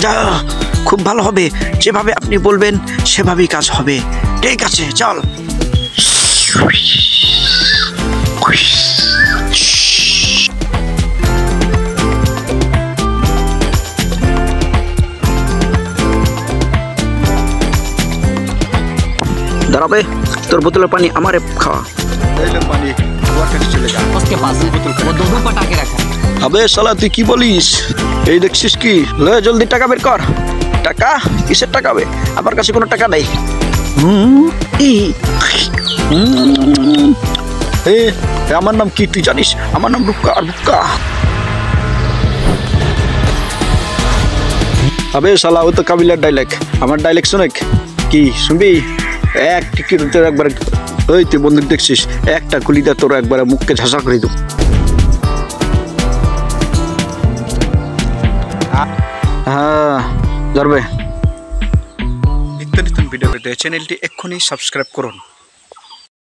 যা, খুব ভালো হবে। যেভাবে আপনি বলবেন সেভাবেই কাজ হবে। ঠিক আছে, চল। দাঁড়াবে, তোর বোতলের পানি আমারে খাওয়া। পানি চলে যা। उसके पास है वो दो पटाखे रखा है। আবে শালা, তুই কি বলিস? এই দেখছিস কি? লয়ে জলদি টাকা বের কর। টাকা? কিসের টাকা হবে? আমার কাছে কোনো টাকা নেই। আমার নাম কি তুই জানিস? আমার নাম রুক্কা। রুক্কা। আবে শালা, ও তো কাবিলার ডাইলেক্ট। আমার ডাইলেক্ট শোনে কি শুনবি? এক টিকিট তোর একবার, ওই তুই বন্দুক দেখছিস, একটা গুলিটা তোর একবার মুখকে ঝাঁসা করে দেব। হ্যাঁ, ধরবে। নিত্য নতুন ভিডিও পেতে চ্যানেলটি এক্ষুনি সাবস্ক্রাইব করুন।